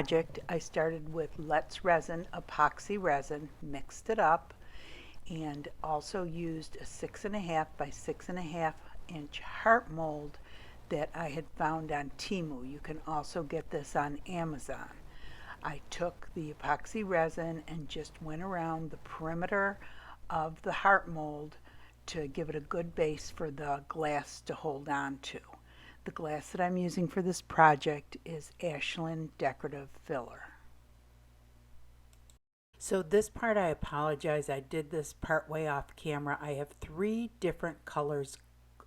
project, I started with Let's Resin epoxy resin, mixed it up, and also used a 6.5 by 6.5 inch heart mold that I had found on Temu. You can also get this on Amazon. I took the epoxy resin and just went around the perimeter of the heart mold to give it a good base for the glass to hold on to. The glass that I'm using for this project is Ashland Decorative Filler. So this part, I apologize, I did this part way off camera. I have 3 different colors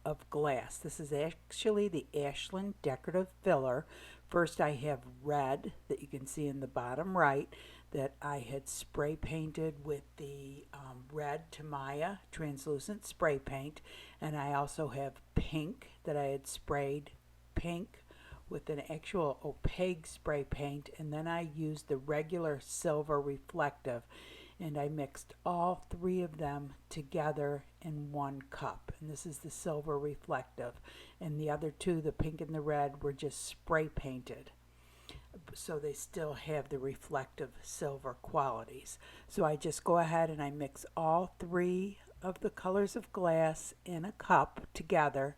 of glass. This is actually the Ashland Decorative Filler. First I have red that you can see in the bottom right that I had spray painted with the red TAMIYA translucent spray paint, and I also have pink that I had sprayed pink with an actual opaque spray paint, and then I used the regular silver reflective, and I mixed all 3 of them together in one cup. And this is the silver reflective, and the other 2, the pink and the red, were just spray painted, so they still have the reflective silver qualities. So I just go ahead and I mix all 3 of the colors of glass in a cup together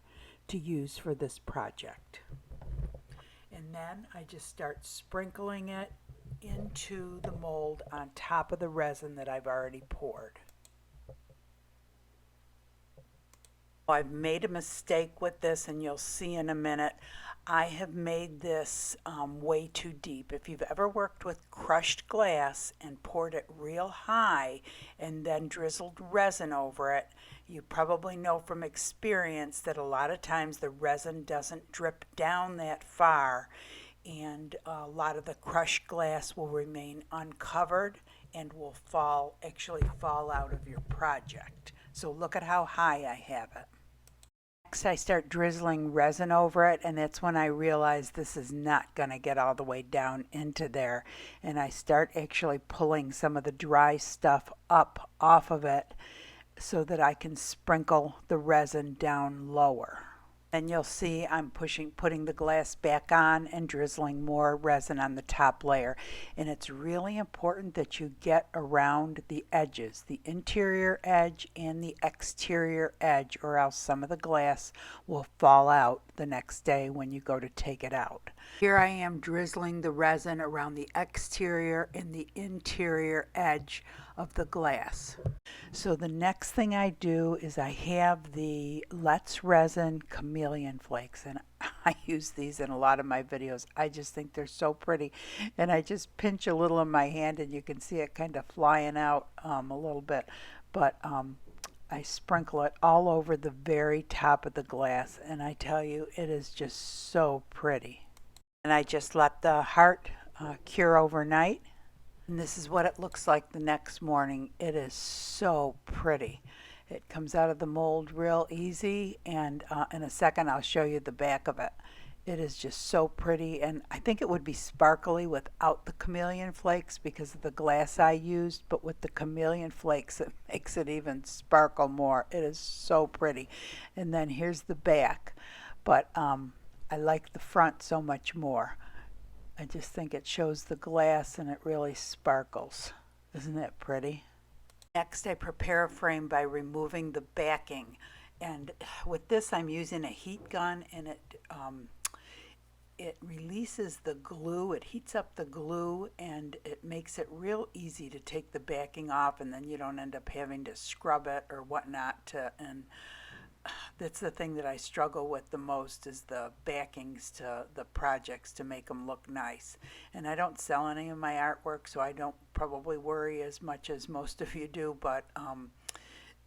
to use for this project. And then I just start sprinkling it into the mold on top of the resin that I've already poured. I've made a mistake with this, and you'll see in a minute. I have made this way too deep. If you've ever worked with crushed glass and poured it real high and then drizzled resin over it, you probably know from experience that a lot of times the resin doesn't drip down that far, and a lot of the crushed glass will remain uncovered and will actually fall out of your project. So look at how high I have it. Next, I start drizzling resin over it, and that's when I realize this is not going to get all the way down into there. And I start actually pulling some of the dry stuff up off of it so that I can sprinkle the resin down lower. And you'll see I'm putting the glass back on and drizzling more resin on the top layer. And it's really important that you get around the edges, the interior edge and the exterior edge, or else some of the glass will fall out the next day when you go to take it out. Here I am drizzling the resin around the exterior and the interior edge of the glass. So the next thing I do is I have the Let's Resin chameleon flakes, and I use these in a lot of my videos. I just think they're so pretty, and I just pinch a little in my hand and you can see it kind of flying out a little bit, but I sprinkle it all over the very top of the glass, and I tell you, it is just so pretty. And I just let the heart cure overnight. And this is what it looks like the next morning. It is so pretty. It comes out of the mold real easy, and in a second I'll show you the back of it. It is just so pretty, and I think it would be sparkly without the chameleon flakes because of the glass I used, but with the chameleon flakes it makes it even sparkle more. It is so pretty. And then here's the back, but I like the front so much more. I just think it shows the glass and it really sparkles. Isn't that pretty? Next, I prepare a frame by removing the backing. And with this, I'm using a heat gun, and it releases the glue. It heats up the glue, and it makes it real easy to take the backing off, and then you don't end up having to scrub it or whatnot. And that's the thing that I struggle with the most, is the backings to the projects to make them look nice. And I don't sell any of my artwork, so I don't probably worry as much as most of you do, but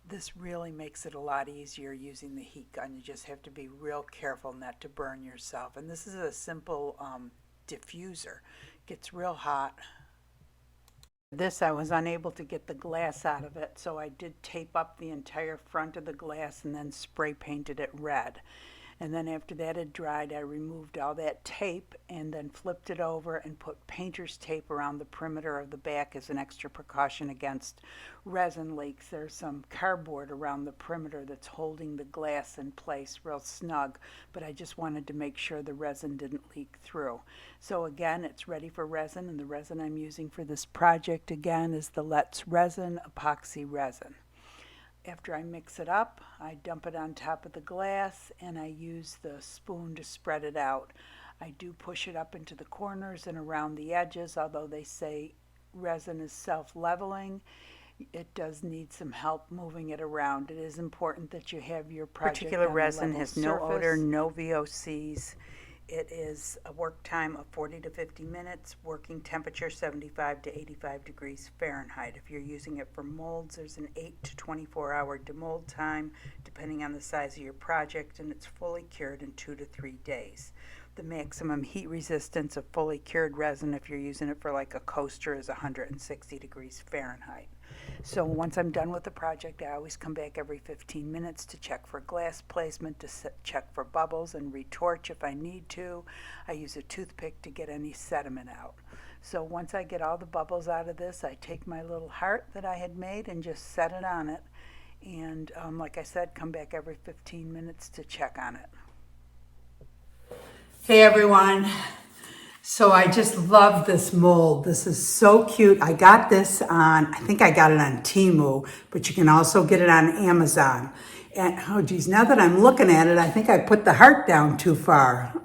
this really makes it a lot easier using the heat gun. You just have to be real careful not to burn yourself. And this is a simple diffuser. It gets real hot. This, I was unable to get the glass out of it, so I did tape up the entire front of the glass and then spray painted it red. And then after that had dried, I removed all that tape and then flipped it over and put painter's tape around the perimeter of the back as an extra precaution against resin leaks. There's some cardboard around the perimeter that's holding the glass in place real snug, but I just wanted to make sure the resin didn't leak through. So again, it's ready for resin, and the resin I'm using for this project again is the Let's Resin epoxy resin. After I mix it up, I dump it on top of the glass and I use the spoon to spread it out. I do push it up into the corners and around the edges, although they say resin is self-leveling. It does need some help moving it around. It is important that you have your project Particular on a resin level has no surface. odor, no VOCs. It is a work time of 40 to 50 minutes, working temperature 75 to 85 degrees Fahrenheit. If you're using it for molds, there's an 8 to 24 hour demold time, depending on the size of your project, and it's fully cured in 2 to 3 days. The maximum heat resistance of fully cured resin, if you're using it for like a coaster, is 160 degrees Fahrenheit. So once I'm done with the project, I always come back every 15 minutes to check for glass placement, to check for bubbles, and retorch if I need to. I use a toothpick to get any sediment out. So once I get all the bubbles out of this, I take my little heart that I had made and just set it on it. And like I said, come back every 15 minutes to check on it. Hey everyone. So I just love this mold. This is so cute. I got this on, I think I got it on Temu, but you can also get it on Amazon. And oh geez, now that I'm looking at it, I think I put the heart down too far.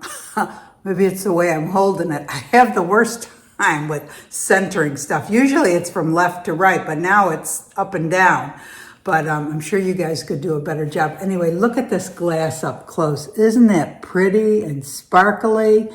Maybe it's the way I'm holding it. I have the worst time with centering stuff. Usually it's from left to right, but now it's up and down. But I'm sure you guys could do a better job. Anyway, look at this glass up close. Isn't that pretty and sparkly?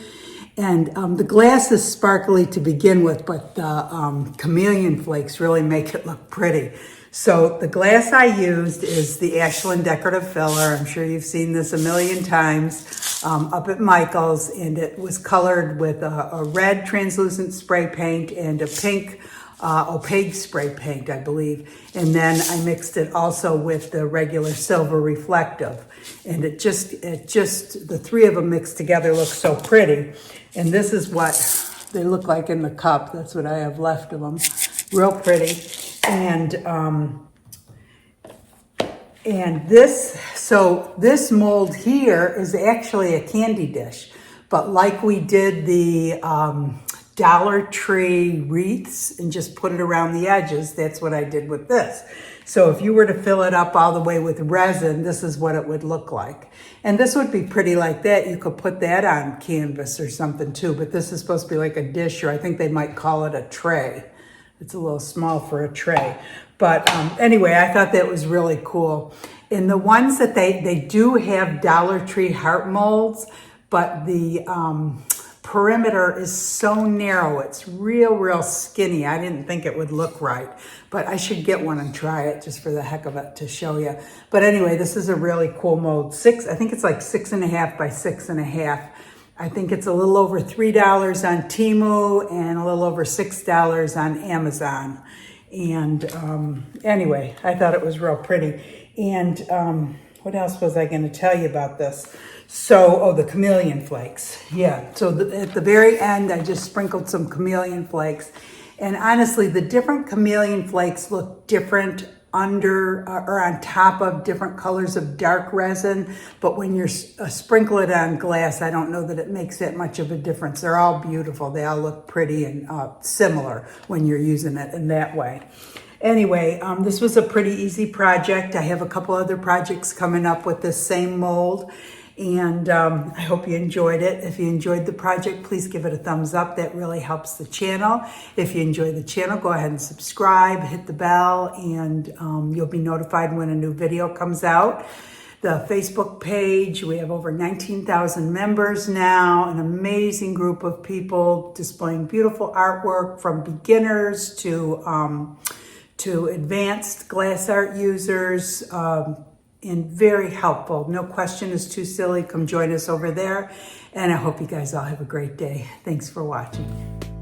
And the glass is sparkly to begin with, but the chameleon flakes really make it look pretty. So the glass I used is the Ashland decorative filler. I'm sure you've seen this a million times up at Michael's, and it was colored with a red translucent spray paint and a pink opaque spray paint, I believe. And then I mixed it also with the regular silver reflective. And it just, the three of them mixed together look so pretty. And this is what they look like in the cup. That's what I have left of them. Real pretty. And this mold here is actually a candy dish. But like we did the Dollar Tree wreaths and just put it around the edges, that's what I did with this. So if you were to fill it up all the way with resin, this is what it would look like. And this would be pretty like that. You could put that on canvas or something too, but this is supposed to be like a dish, or I think they might call it a tray. It's a little small for a tray. But anyway, I thought that was really cool. And the ones that they do have Dollar Tree heart molds, but the perimeter is so narrow. It's real skinny. I didn't think it would look right, but I should get one and try it just for the heck of it to show you. But anyway, this is a really cool mold. I think it's like 6.5 by 6.5. I think it's a little over $3 on Temu and a little over $6 on Amazon. And anyway, I thought it was real pretty. And what else was I going to tell you about this? So, the chameleon flakes. Yeah, so at the very end, I just sprinkled some chameleon flakes. And honestly, the different chameleon flakes look different under or on top of different colors of dark resin. But when you're sprinkle it on glass, I don't know that it makes that much of a difference. They're all beautiful. They all look pretty and similar when you're using it in that way. Anyway, this was a pretty easy project. I have a couple other projects coming up with this same mold. And I hope you enjoyed it. If you enjoyed the project, please give it a thumbs up. That really helps the channel. If you enjoy the channel, go ahead and subscribe, hit the bell, and you'll be notified when a new video comes out. The Facebook page, we have over 19,000 members now, an amazing group of people displaying beautiful artwork from beginners to advanced glass art users, and very helpful. No question is too silly. Come join us over there. And I hope you guys all have a great day. Thanks for watching.